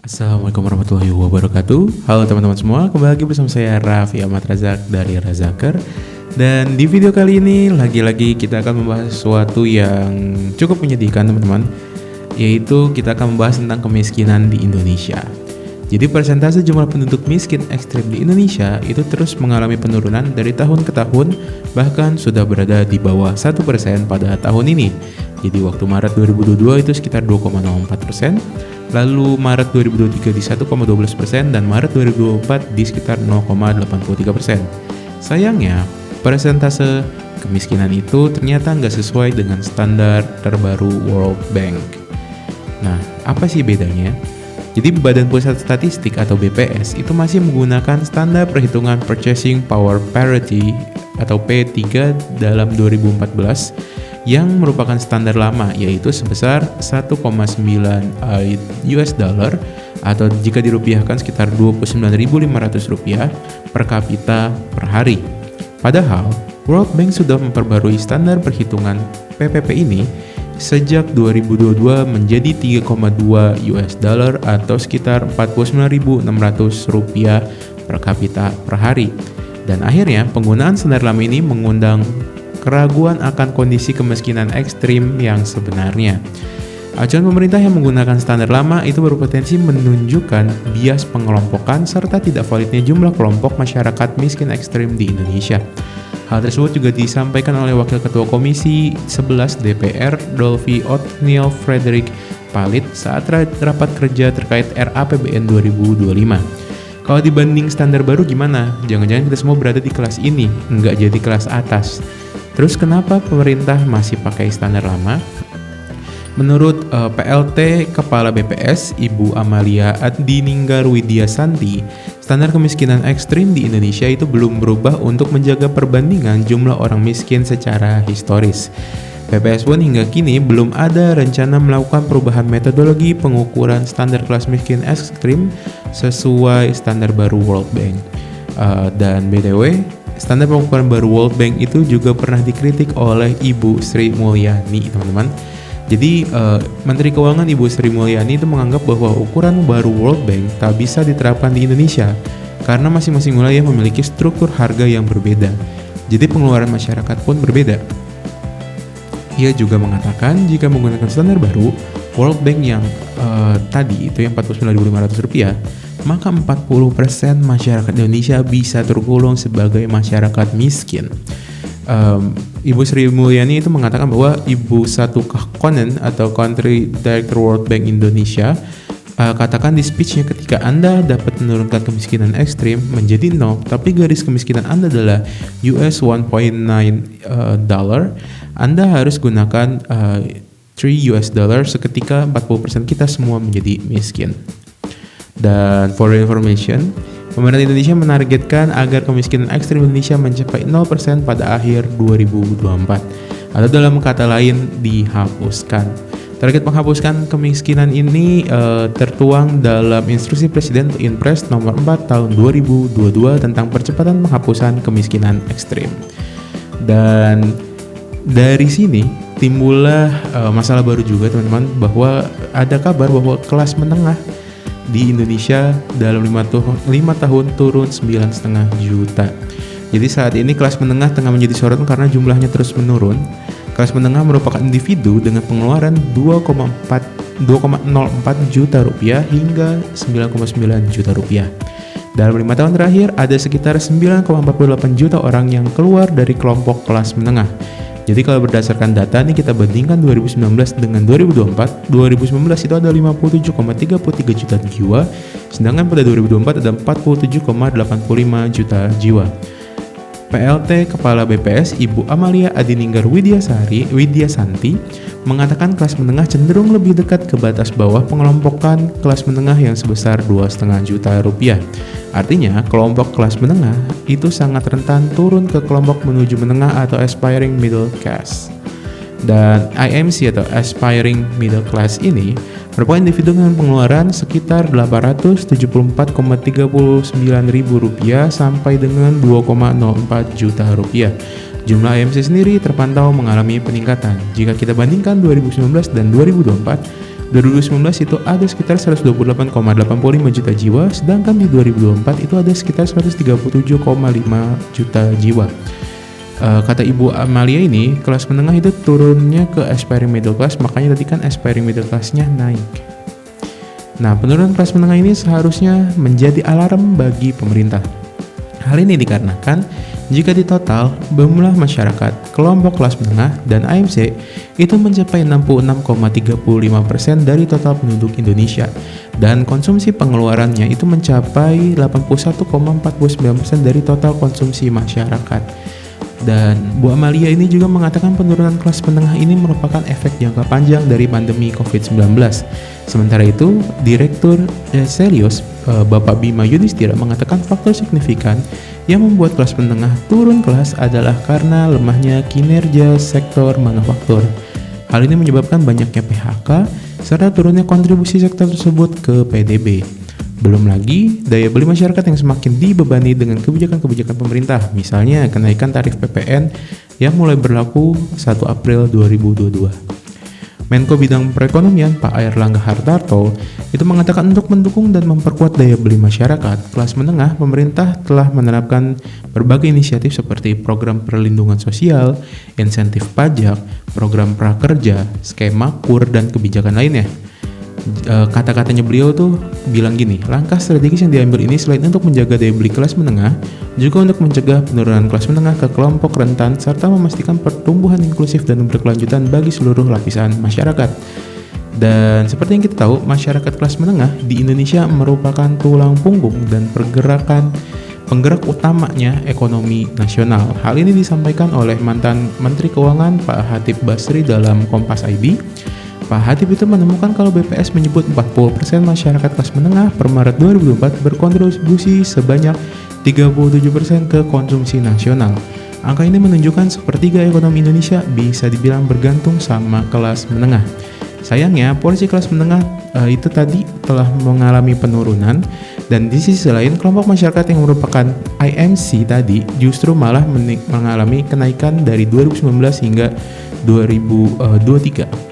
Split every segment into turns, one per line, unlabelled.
Assalamualaikum warahmatullahi wabarakatuh. Halo teman-teman semua, kembali lagi bersama saya Raffi Ahmad Razak dari Razaker. Dan di video kali ini lagi-lagi kita akan membahas sesuatu yang cukup menyedihkan teman-teman, yaitu kita akan membahas tentang kemiskinan di Indonesia. Jadi persentase jumlah penduduk miskin ekstrim di Indonesia itu terus mengalami penurunan dari tahun ke tahun, bahkan sudah berada di bawah 1% pada tahun ini. Jadi waktu Maret 2022 itu sekitar 2,04%, lalu Maret 2023 di 1,12%, dan Maret 2024 di sekitar 0,83%. Sayangnya, persentase kemiskinan itu ternyata nggak sesuai dengan standar terbaru World Bank. Nah, apa sih bedanya? Jadi Badan Pusat Statistik atau BPS itu masih menggunakan standar perhitungan Purchasing Power Parity atau P3 dalam 2014 yang merupakan standar lama, yaitu sebesar 1,9 US dollar atau jika dirupiahkan sekitar 29.500 rupiah per kapita per hari. Padahal World Bank sudah memperbarui standar perhitungan PPP ini sejak 2022 menjadi 3,2 US dollar atau sekitar 49.600 rupiah per kapita per hari. Dan akhirnya penggunaan standar lama ini mengundang keraguan akan kondisi kemiskinan ekstrim yang sebenarnya. Acuan pemerintah yang menggunakan standar lama itu berpotensi menunjukkan bias pengelompokan serta tidak validnya jumlah kelompok masyarakat miskin ekstrim di Indonesia. Hal tersebut juga disampaikan oleh Wakil Ketua Komisi 11 DPR, Dolphy Othniel Frederick Palit saat rapat kerja terkait RAPBN 2025. Kalau dibanding standar baru gimana? Jangan-jangan kita semua berada di kelas ini, nggak jadi kelas atas. Terus kenapa pemerintah masih pakai standar lama? Menurut PLT Kepala BPS, Ibu Amalia Adininggar Widiasanti, standar kemiskinan ekstrim di Indonesia itu belum berubah untuk menjaga perbandingan jumlah orang miskin secara historis. BPS pun hingga kini belum ada rencana melakukan perubahan metodologi pengukuran standar kelas miskin ekstrim sesuai standar baru World Bank. Dan BTW, standar pengukuran baru World Bank itu juga pernah dikritik oleh Ibu Sri Mulyani, teman-teman. Jadi Menteri Keuangan Ibu Sri Mulyani itu menganggap bahwa ukuran baru World Bank tak bisa diterapkan di Indonesia karena masing-masing wilayah memiliki struktur harga yang berbeda. Jadi pengeluaran masyarakat pun berbeda. Ia juga mengatakan jika menggunakan standar baru World Bank yang tadi itu yang 49.500 rupiah, maka 40% masyarakat Indonesia bisa tergolong sebagai masyarakat miskin. Ibu Sri Mulyani itu mengatakan bahwa Ibu Satu Kahkonen atau Country Director World Bank Indonesia katakan di speech-nya, ketika Anda dapat menurunkan kemiskinan ekstrim menjadi 0, tapi garis kemiskinan Anda adalah US 1.9 dollar, Anda harus gunakan 3 US dollar, seketika 40% kita semua menjadi miskin. Dan for information, pemerintah Indonesia menargetkan agar kemiskinan ekstrim Indonesia mencapai 0% pada akhir 2024. Atau dalam kata lain, dihapuskan. Target menghapuskan kemiskinan ini tertuang dalam Instruksi Presiden Inpres nomor 4 tahun 2022 tentang percepatan penghapusan kemiskinan ekstrim. Dan dari sini timbullah masalah baru juga, teman-teman, bahwa ada kabar bahwa kelas menengah di Indonesia dalam 5 tahun turun 9,5 juta. Jadi saat ini kelas menengah tengah menjadi sorotan karena jumlahnya terus menurun. Kelas menengah merupakan individu dengan pengeluaran 2,04 juta rupiah hingga 9,9 juta rupiah. Dalam 5 tahun terakhir ada sekitar 9,48 juta orang yang keluar dari kelompok kelas menengah. Jadi kalau berdasarkan data ini kita bandingkan 2019 dengan 2024, 2019 itu ada 57,33 juta jiwa, sedangkan pada 2024 ada 47,85 juta jiwa. PLT Kepala BPS Ibu Amalia Adininggar Widiasanti mengatakan kelas menengah cenderung lebih dekat ke batas bawah pengelompokan kelas menengah yang sebesar 2,5 juta rupiah. Artinya, kelompok kelas menengah itu sangat rentan turun ke kelompok menuju menengah atau aspiring middle class. Dan IMC atau aspiring middle class ini merupakan individu dengan pengeluaran sekitar 874,39 ribu rupiah sampai dengan 2,04 juta rupiah. Jumlah IMC sendiri terpantau mengalami peningkatan. Jika kita bandingkan 2019 dan 2024, 2019 itu ada sekitar 128,85 juta jiwa, sedangkan di 2024 itu ada sekitar 137,5 juta jiwa. Kata Ibu Amalia ini, kelas menengah itu turunnya ke aspiring middle class, makanya tadi kan aspiring middle class-nya naik. Nah, penurunan kelas menengah ini seharusnya menjadi alarm bagi pemerintah. Hal ini dikarenakan jika di total jumlah masyarakat kelompok kelas menengah dan AMC itu mencapai 66,35% dari total penduduk Indonesia, dan konsumsi pengeluarannya itu mencapai 81,49% dari total konsumsi masyarakat. Dan Bu Amalia ini juga mengatakan penurunan kelas menengah ini merupakan efek jangka panjang dari pandemi COVID-19. Sementara itu, Direktur Selios Bapak Bima Yudhistira mengatakan faktor signifikan yang membuat kelas menengah turun kelas adalah karena lemahnya kinerja sektor manufaktur. Hal ini menyebabkan banyaknya PHK serta turunnya kontribusi sektor tersebut ke PDB. Belum lagi daya beli masyarakat yang semakin dibebani dengan kebijakan-kebijakan pemerintah, misalnya kenaikan tarif PPN yang mulai berlaku 1 April 2022. Menko Bidang Perekonomian Pak Airlangga Hartarto itu mengatakan untuk mendukung dan memperkuat daya beli masyarakat kelas menengah, pemerintah telah menerapkan berbagai inisiatif seperti program perlindungan sosial, insentif pajak, program prakerja, skema KUR, dan kebijakan lainnya. Kata-katanya beliau tuh bilang gini, langkah strategis yang diambil ini selain untuk menjaga daya beli kelas menengah, juga untuk mencegah penurunan kelas menengah ke kelompok rentan serta memastikan pertumbuhan inklusif dan berkelanjutan bagi seluruh lapisan masyarakat. Dan seperti yang kita tahu, masyarakat kelas menengah di Indonesia merupakan tulang punggung dan penggerak utamanya ekonomi nasional. Hal ini disampaikan oleh mantan Menteri Keuangan Pak Hatip Basri dalam Kompas ID. Pak Hatip itu menemukan kalau BPS menyebut 40% masyarakat kelas menengah per Maret 2024 berkontribusi sebanyak 37% ke konsumsi nasional. Angka ini menunjukkan sepertiga ekonomi Indonesia bisa dibilang bergantung sama kelas menengah. Sayangnya, porsi kelas menengah itu tadi telah mengalami penurunan, dan di sisi lain kelompok masyarakat yang merupakan IMC tadi justru malah mengalami kenaikan dari 2019 hingga 2023.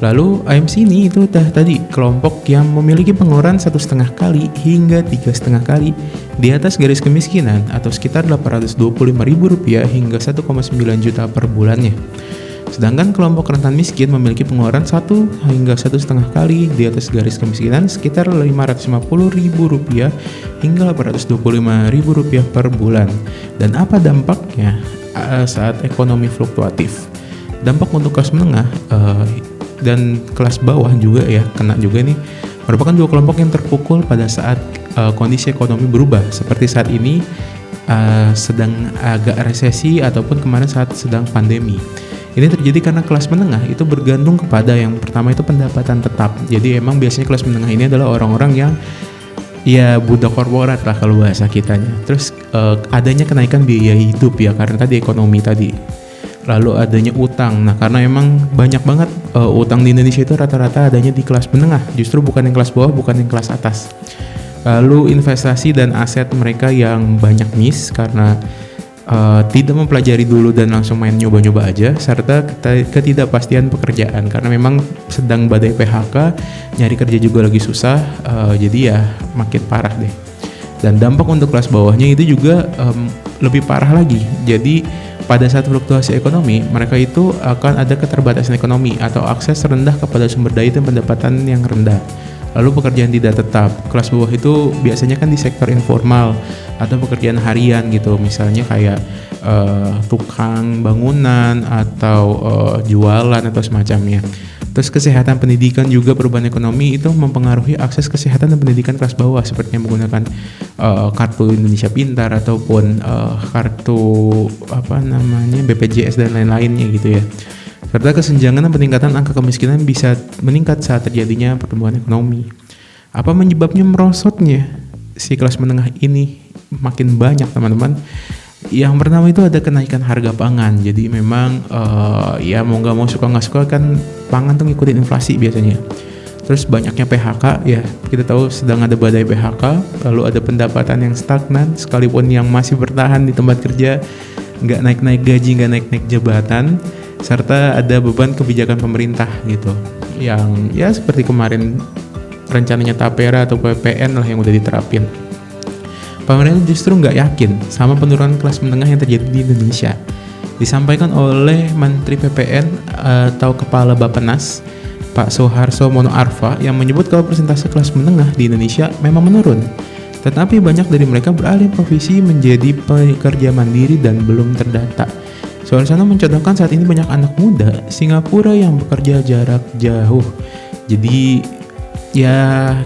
Lalu IMC ini itu tadi kelompok yang memiliki pengeluaran 1,5 kali hingga 3,5 kali di atas garis kemiskinan atau sekitar Rp825.000 hingga 1,9 juta per bulannya. Sedangkan kelompok rentan miskin memiliki pengeluaran 1 hingga 1,5 kali di atas garis kemiskinan sekitar Rp550.000 hingga Rp825.000 per bulan. Dan apa dampaknya saat ekonomi fluktuatif? Dampak untuk kelas menengah dan kelas bawah juga ya kena juga nih, merupakan dua kelompok yang terpukul pada saat kondisi ekonomi berubah seperti saat ini sedang agak resesi ataupun kemarin saat sedang pandemi. Ini terjadi karena kelas menengah itu bergantung kepada yang pertama itu pendapatan tetap. Jadi emang biasanya kelas menengah ini adalah orang-orang yang ya budak korporat lah kalau bahasa kitanya. Terus adanya kenaikan biaya hidup ya karena tadi ekonomi tadi. Lalu adanya utang. Nah, karena emang banyak banget utang di Indonesia itu rata-rata adanya di kelas menengah, justru bukan yang kelas bawah, bukan yang kelas atas. Lalu investasi dan aset mereka yang banyak miss karena tidak mempelajari dulu dan langsung main nyoba-nyoba aja, serta ketidakpastian pekerjaan karena memang sedang badai PHK, nyari kerja juga lagi susah, jadi ya makin parah deh. Dan dampak untuk kelas bawahnya itu juga lebih parah lagi. Jadi pada saat fluktuasi ekonomi, mereka itu akan ada keterbatasan ekonomi atau akses rendah kepada sumber daya dan pendapatan yang rendah. Lalu pekerjaan tidak tetap. Kelas bawah itu biasanya kan di sektor informal atau pekerjaan harian gitu, misalnya kayak tukang bangunan atau jualan atau semacamnya. Terus kesehatan, pendidikan juga perubahan ekonomi itu mempengaruhi akses kesehatan dan pendidikan kelas bawah seperti yang menggunakan kartu Indonesia Pintar ataupun kartu BPJS dan lain-lainnya gitu ya. Serta kesenjangan dan peningkatan angka kemiskinan bisa meningkat saat terjadinya pertumbuhan ekonomi. Apa menyebabnya merosotnya si kelas menengah ini makin banyak teman-teman? Yang pertama itu ada kenaikan harga pangan. Jadi memang ya mau nggak mau suka nggak suka kan pangan tuh ngikutin inflasi biasanya. Terus banyaknya PHK ya, kita tahu sedang ada badai PHK. Lalu ada pendapatan yang stagnan sekalipun yang masih bertahan di tempat kerja, nggak naik-naik gaji, nggak naik-naik jabatan, serta ada beban kebijakan pemerintah gitu. yang ya seperti kemarin rencananya Tapera atau PPN lah yang udah diterapin. Pemerintah justru nggak yakin sama penurunan kelas menengah yang terjadi di Indonesia. Disampaikan oleh Menteri PPN atau Kepala Bappenas, Pak Soeharto Mono Arfa, yang menyebut kalau persentase kelas menengah di Indonesia memang menurun. Tetapi banyak dari mereka beralih profesi menjadi pekerja mandiri dan belum terdata. Soeharto mencontohkan saat ini banyak anak muda Singapura yang bekerja jarak jauh. Jadi ya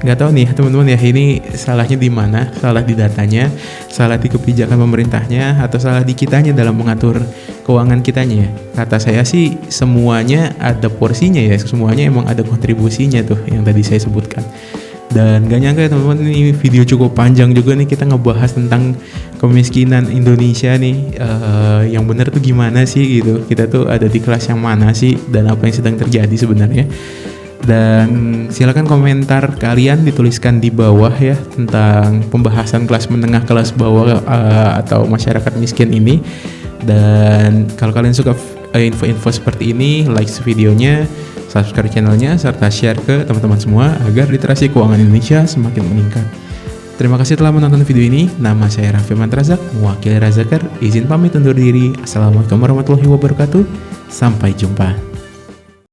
nggak tahu nih teman-teman ya, ini salahnya di mana? Salah di datanya, salah di kebijakan pemerintahnya, atau salah di kitanya dalam mengatur keuangan kitanya? Kata saya sih semuanya ada porsinya ya, semuanya emang ada kontribusinya tuh yang tadi saya sebutkan. Dan gak nyangka ya teman-teman, ini video cukup panjang juga nih, kita ngebahas tentang kemiskinan Indonesia nih, yang benar tuh gimana sih gitu, kita tuh ada di kelas yang mana sih, dan apa yang sedang terjadi sebenarnya. Dan silakan komentar kalian dituliskan di bawah ya tentang pembahasan kelas menengah, kelas bawah atau masyarakat miskin ini. Dan kalau kalian suka info-info seperti ini, like videonya, subscribe channelnya, serta share ke teman-teman semua agar literasi keuangan Indonesia semakin meningkat. Terima kasih telah menonton video ini. Nama saya Raffi Ahmad Razak, mewakili Razaker. Izin pamit undur diri. Assalamualaikum warahmatullahi wabarakatuh. Sampai jumpa.